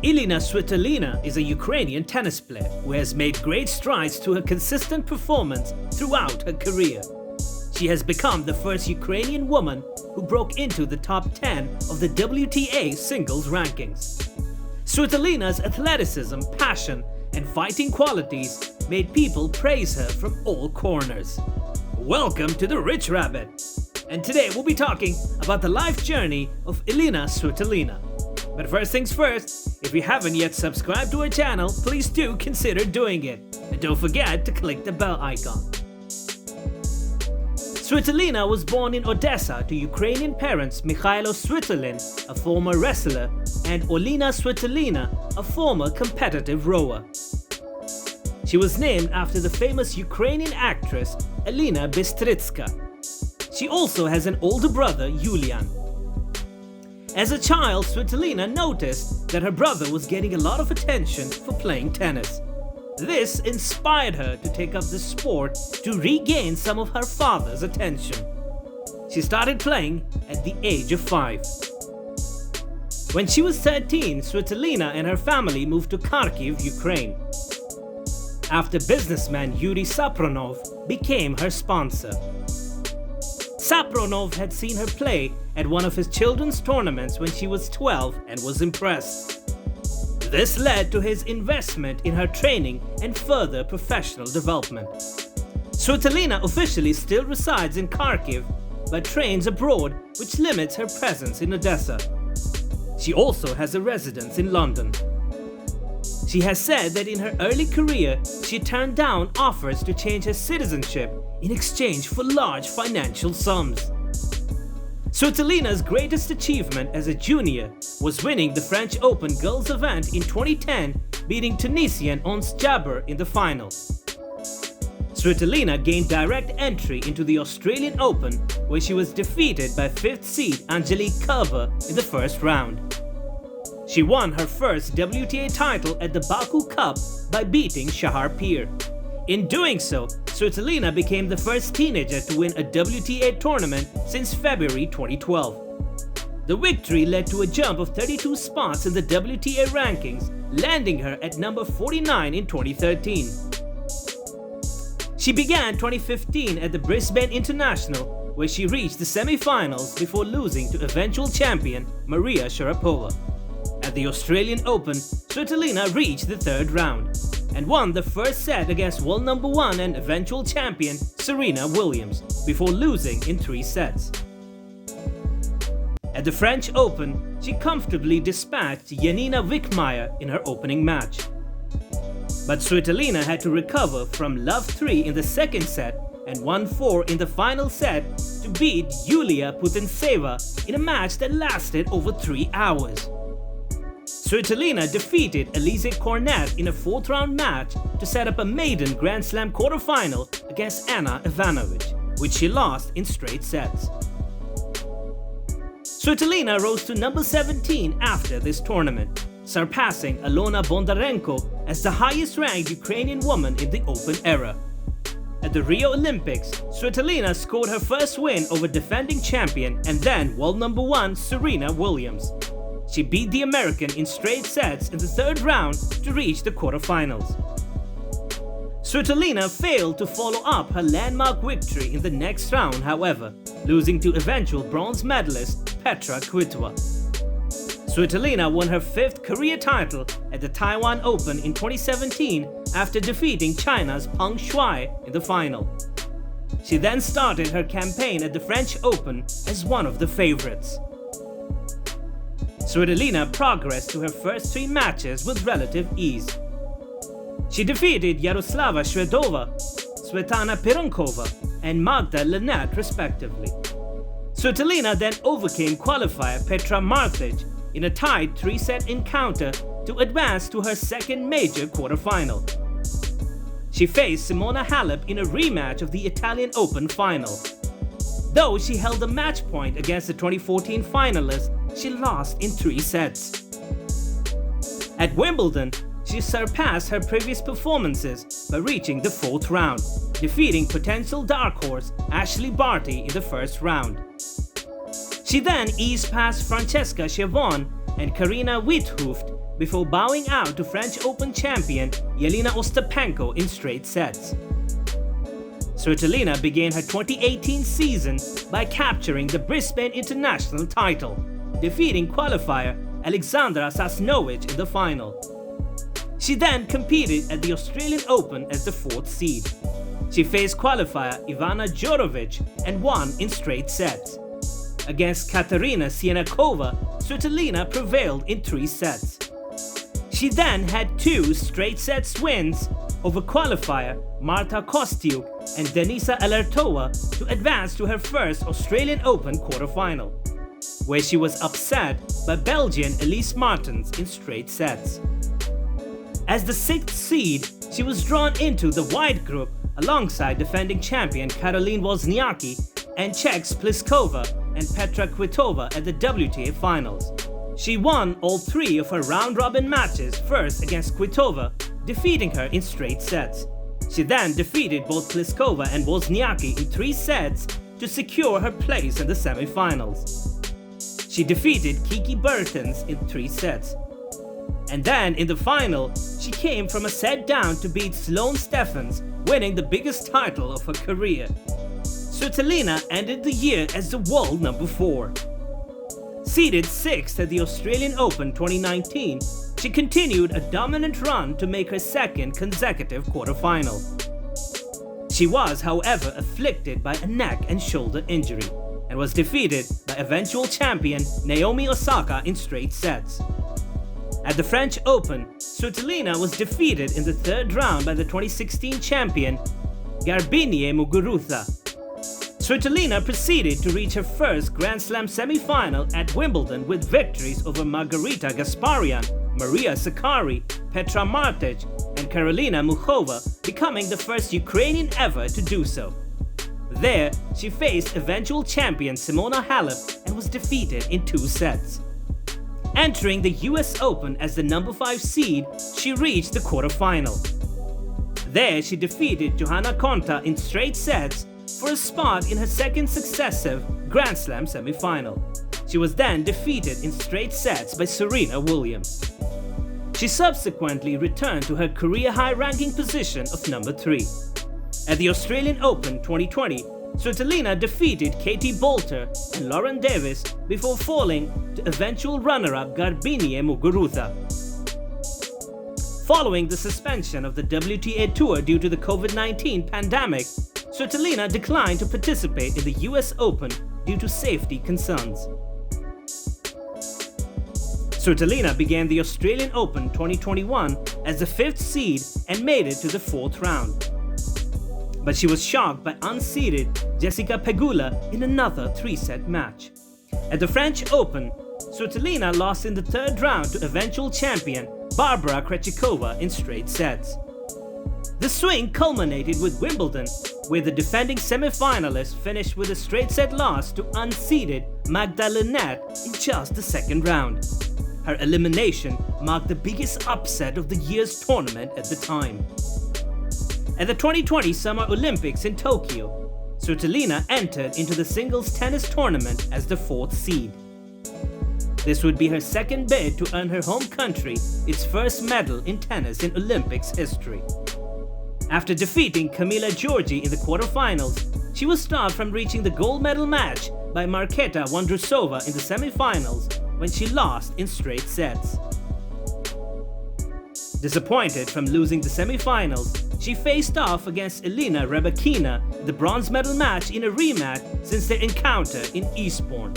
Elina Svitolina is a Ukrainian tennis player who has made great strides through her consistent performance throughout her career. She has become the first Ukrainian woman who broke into the top 10 of the WTA singles rankings. Svitolina's athleticism, passion, and fighting qualities made people praise her from all corners. Welcome to the Rich Rabbit! And today we'll be talking about the life journey of Elina Svitolina. But first things first, if you haven't yet subscribed to our channel, please do consider doing it. And don't forget to click the bell icon. Svitolina was born in Odessa to Ukrainian parents Mikhailo Svitolin, a former wrestler, and Elina Svitolina, a former competitive rower. She was named after the famous Ukrainian actress Elina Bystritska. She also has an older brother, Julian. As a child, Svitolina noticed that her brother was getting a lot of attention for playing tennis. This inspired her to take up the sport to regain some of her father's attention. She started playing at the age of 5. When she was 13, Svitolina and her family moved to Kharkiv, Ukraine, after businessman Yuri Sapronov became her sponsor. Sapronov had seen her play at one of his children's tournaments when she was 12 and was impressed. This led to his investment in her training and further professional development. Svitolina officially still resides in Kharkiv but trains abroad, which limits her presence in Odessa. She also has a residence in London. She has said that in her early career, she turned down offers to change her citizenship in exchange for large financial sums. Svitolina's greatest achievement as a junior was winning the French Open girls event in 2010, beating Tunisian Ons Jabeur in the final. Svitolina gained direct entry into the Australian Open, where she was defeated by 5th seed Angelique Kerber in the first round. She won her first WTA title at the Baku Cup by beating Shahar Peer. In doing so, Svitolina became the first teenager to win a WTA tournament since February 2012. The victory led to a jump of 32 spots in the WTA rankings, landing her at number 49 in 2013. She began 2015 at the Brisbane International, where she reached the semifinals before losing to eventual champion Maria Sharapova. At the Australian Open, Svitolina reached the third round and won the first set against world number 1 and eventual champion Serena Williams before losing in 3 sets. At the French Open, she comfortably dispatched Janina Wickmeyer in her opening match. But Svitolina had to recover from love 3 in the second set and 1-4 in the final set to beat Yulia Putintseva in a match that lasted over 3 hours. Svitolina defeated Elise Cornet in a 4th-round match to set up a maiden Grand Slam quarterfinal against Ana Ivanovic, which she lost in straight sets. Svitolina rose to number 17 after this tournament, surpassing Alona Bondarenko as the highest-ranked Ukrainian woman in the Open era. At the Rio Olympics, Svitolina scored her first win over defending champion and then world number 1 Serena Williams. She beat the American in straight sets in the 3rd round to reach the quarterfinals. Svitolina failed to follow up her landmark victory in the next round, however, losing to eventual bronze medalist Petra Kvitova. Svitolina won her 5th career title at the Taiwan Open in 2017 after defeating China's Peng Shuai in the final. She then started her campaign at the French Open as one of the favorites. Svitolina progressed to her first 3 matches with relative ease. She defeated Yaroslava Shvedova, Svetlana Pironkova, and Magda Linette respectively. Svitolina then overcame qualifier Petra Martic in a tied 3-set encounter to advance to her second major quarterfinal. She faced Simona Halep in a rematch of the Italian Open final. Though she held a match point against the 2014 finalist, she lost in 3 sets. At Wimbledon, she surpassed her previous performances by reaching the 4th round, defeating potential dark horse Ashley Barty in the first round. She then eased past Francesca Schiavone and Karina Witthöft before bowing out to French Open champion Elina Svitolina in straight sets. Svitolina began her 2018 season by capturing the Brisbane International title, defeating qualifier Alexandra Sasnovich in the final. She then competed at the Australian Open as the 4th seed. She faced qualifier Ivana Jorovic and won in straight sets. Against Katerina Sienakova, Svitolina prevailed in 3 sets. She then had 2 straight sets wins over qualifier Marta Kostyuk and Denisa Alertova to advance to her first Australian Open quarterfinal, where she was upset by Belgian Elise Martens in straight sets. As the 6th seed, she was drawn into the white group alongside defending champion Caroline Wozniacki and Czechs Pliskova and Petra Kvitova at the WTA finals. She won all 3 of her round-robin matches, first against Kvitova, defeating her in straight sets. She then defeated both Pliskova and Wozniacki in 3 sets to secure her place in the semifinals. She defeated Kiki Bertens in 3 sets. And then in the final, she came from a set down to beat Sloane Stephens, winning the biggest title of her career. Svitolina ended the year as the world number 4. Seeded 6th at the Australian Open 2019, she continued a dominant run to make her 2nd consecutive quarterfinal. She was, however, afflicted by a neck and shoulder injury and was defeated by eventual champion Naomi Osaka in straight sets. At the French Open, Svitolina was defeated in the 3rd round by the 2016 champion Garbiñe Muguruza. Svitolina proceeded to reach her first Grand Slam semi-final at Wimbledon with victories over Margarita Gasparyan, Maria Sakkari, Petra Martic, and Karolina Muchova, becoming the first Ukrainian ever to do so. There, she faced eventual champion Simona Halep and was defeated in 2 sets. Entering the US Open as the number 5 seed, she reached the quarterfinal. There, she defeated Johanna Konta in straight sets for a spot in her 2nd successive Grand Slam semi-final. She was then defeated in straight sets by Serena Williams. She subsequently returned to her career-high ranking position of number 3. At the Australian Open 2020, Svitolina defeated Katie Boulter and Lauren Davis before falling to eventual runner-up Garbiñe Muguruza. Following the suspension of the WTA Tour due to the COVID-19 pandemic, Svitolina declined to participate in the US Open due to safety concerns. Svitolina began the Australian Open 2021 as the 5th seed and made it to the 4th round. But she was shocked by unseeded Jessica Pegula in another 3-set match. At the French Open, Svitolina lost in the 3rd round to eventual champion Barbara Krejcikova in straight sets. The swing culminated with Wimbledon, where the defending semi-finalist finished with a straight set loss to unseeded Magda Linette in just the 2nd round. Her elimination marked the biggest upset of the year's tournament at the time. At the 2020 Summer Olympics in Tokyo, Svitolina entered into the singles tennis tournament as the 4th seed. This would be her 2nd bid to earn her home country its first medal in tennis in Olympics history. After defeating Camila Giorgi in the quarterfinals, she was stopped from reaching the gold medal match by Marketa Vondrousova in the semifinals when she lost in straight sets. Disappointed from losing the semifinals, she faced off against Elina Rybakina in the bronze medal match in a rematch since their encounter in Eastbourne.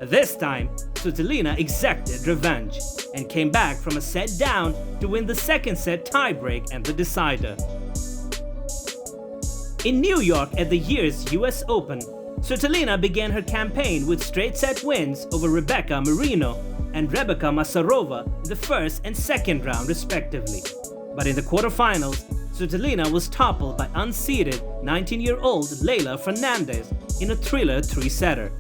This time, Svitolina exacted revenge and came back from a set down to win the 2nd set tiebreak and the decider. In New York at the year's US Open, Svitolina began her campaign with straight set wins over Rebecca Marino and Rebecca Masarova in the 1st and 2nd round respectively. But in the quarterfinals, Svitolina was toppled by unseeded 19-year-old Leylah Fernandez in a thriller 3-setter.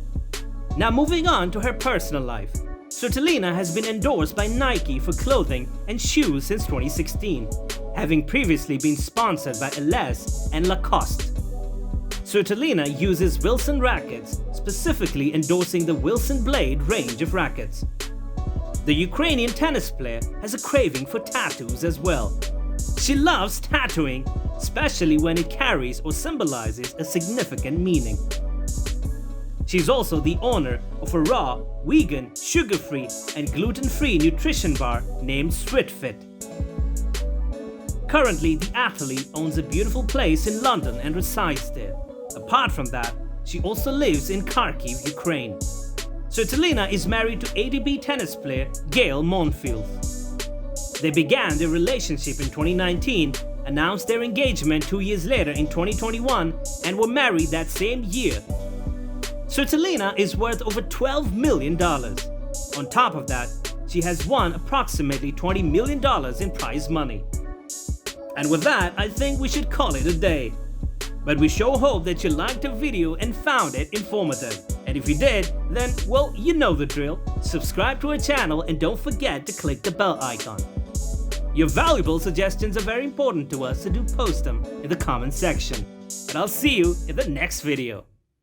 Now moving on to her personal life, Svitolina has been endorsed by Nike for clothing and shoes since 2016, having previously been sponsored by Ellesse and Lacoste. Svitolina uses Wilson rackets, specifically endorsing the Wilson Blade range of rackets. The Ukrainian tennis player has a craving for tattoos as well. She loves tattooing, especially when it carries or symbolizes a significant meaning. She's also the owner of a raw, vegan, sugar-free and gluten-free nutrition bar named SweetFit. Currently, the athlete owns a beautiful place in London and resides there. Apart from that, she also lives in Kharkiv, Ukraine. Svitolina is married to ATP tennis player Gail Monfils. They began their relationship in 2019, announced their engagement 2 years later in 2021, and were married that same year. Svitolina is worth over $12 million. On top of that, she has won approximately $20 million in prize money. And with that, I think we should call it a day. But we sure hope that you liked the video and found it informative. And if you did, then, well, you know the drill. Subscribe to our channel and don't forget to click the bell icon. Your valuable suggestions are very important to us, so do post them in the comment section. And I'll see you in the next video.